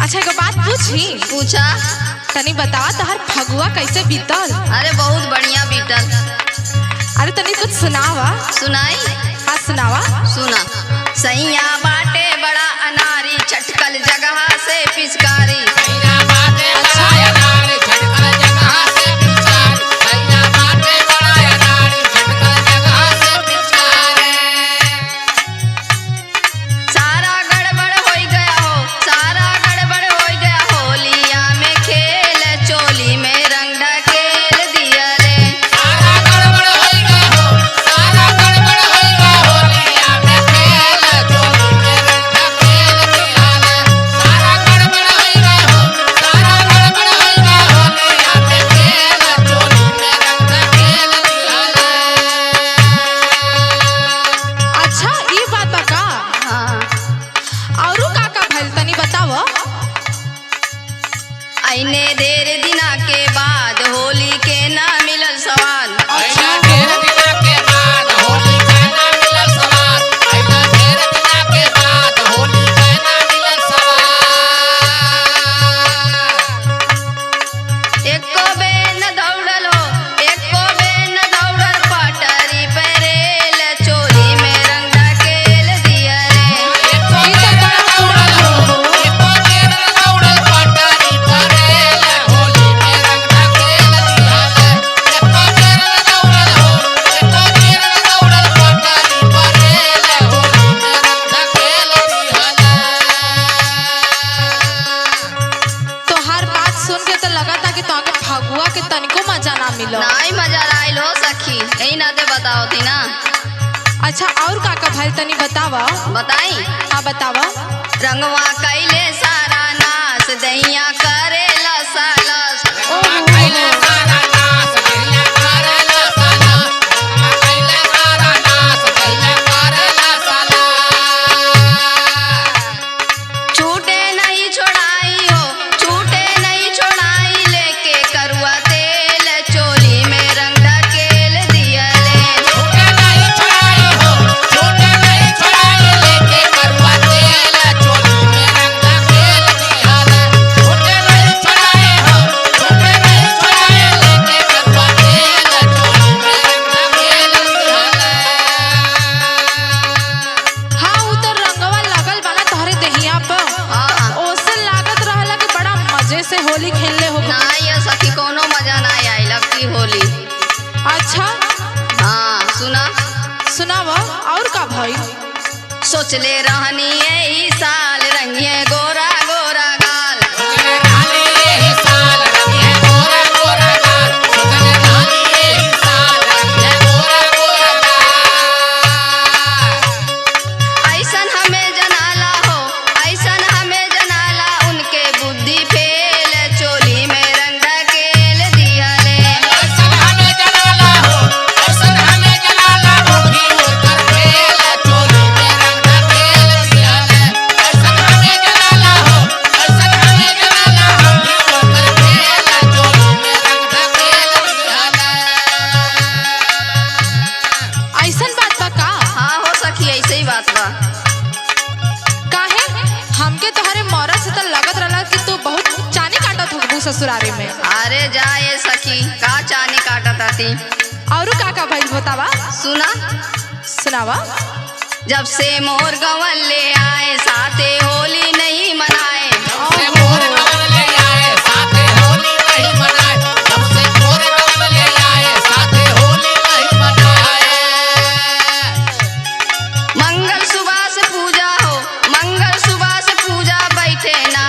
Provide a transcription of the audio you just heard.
अच्छा एक बात पूछी? पूछा। तनी बतावा तहर फगुआ कैसे बीतल? अरे बहुत बढ़िया बीतल। अरे तनी कुछ सुनावा। सुनाई? हाँ सुनावा। सुना। सैया बाटे बड़ा अनारी, चटकल जगह से पिचकारी। आईने देर दिना के बाद होली के ना मिलल सवाल। अच्छा देर दिना के बाद होली के ना मिलल सवाल। देर दिना के बाद होली के ना मिलल सवाल। एको बे न दौड़ल हो, एको बे न दौड़ल, पटरी पे रेल चोली में रंग ढकेल दिया रे। एको बे न दौड़ल हो, एको बे न दौड़ल, पटरी पे रेल होली में रंग ढकेल दिया रे। एको बे न दौड़ल हो, एको बे न दौड़ल, पटरी पे रेल होली में रंग ढकेल दिया रे। तो हर बात सुन के तो लगा था कि तोहके फगुआ के तनिको मजा ना मिलो। नाई मजा आइल हो सखी, यही ना ते बताओ थी ना। अच्छा और का भइल तनी बतावा। बताई? हाँ बतावा। रंगवा कैले सारा नास, दहिया करे लस लस। कैले सारा नास, दहिया करे लस लस। कैले सारा नास, दहिया करे लस लस। छूटे नहीं छोड़ाई हो, छूटे नहीं छोड़ाई, लेके करुआ तेल चोली में रंग ढकेल दिया ले। छूटे नहीं छोड़ाई हो, छूटे नहीं छोड़ाई, लेके करुआ तेल चोली में रंग ढकेल दिया ले। छूटे नहीं छोड़ाई हो, छूटे नहीं छोड़ाई, लेके करुआ तेल चोली में रंग ढकेल दिया ले। हाँ उ तो रंगवा लगल बना तोहरे दहिया पर। हाँ। ओसे लागत रहला कि बड़ा मजे से होली खेलले हो। ना ये सखी कोनो मजा ना आई लगती होली। अच्छा हाँ सुना। सुनावा और का भइल? सोचले रहनी यही साल रंगिए गोरा गोरा गाल। सुतले रानी यही साल रंगिए गोरा गोरा गाल। सुतले रानी यही साल रंगिए गोरा गोरा गाल। ऐसन हमें जनाला हो, ऐसन हमें जनाला, उनके बुद्धि फेल चोली में रंग ढकेल दिया ले। ऐसन हमें जलाला हो, ऐसन हमें जलाला, बुद्धि उनकर फेल चोली में रंग ढकेल दिया ले। ऐसन हमें जलाला हो, ऐसन हमें जलाला, बुद्धि उनकर फेल चोली में रंग ढकेल दिया ले। ऐसन बात बा का? हाँ हो सखी ऐसे ही बात बा। काहे हमके तोहरे मौरा से तो लगत रहला कि तू बहुत चानी काटत हो ससुरारे में। अरे जाए सखी, का चानी काटत आती। और का भइल बतावा। सुना। सुनावा। जब से मोर गंवल ले आए, साथे होली नहीं मनाए। सबसे मोर गवन ले आए, साथे होली नहीं मनाए। सबसे मोर गवन ले आए, साथे होली नहीं मनाए। मंगल सुबह से पूजा हो, मंगल सुबह से पूजा, बैठे ना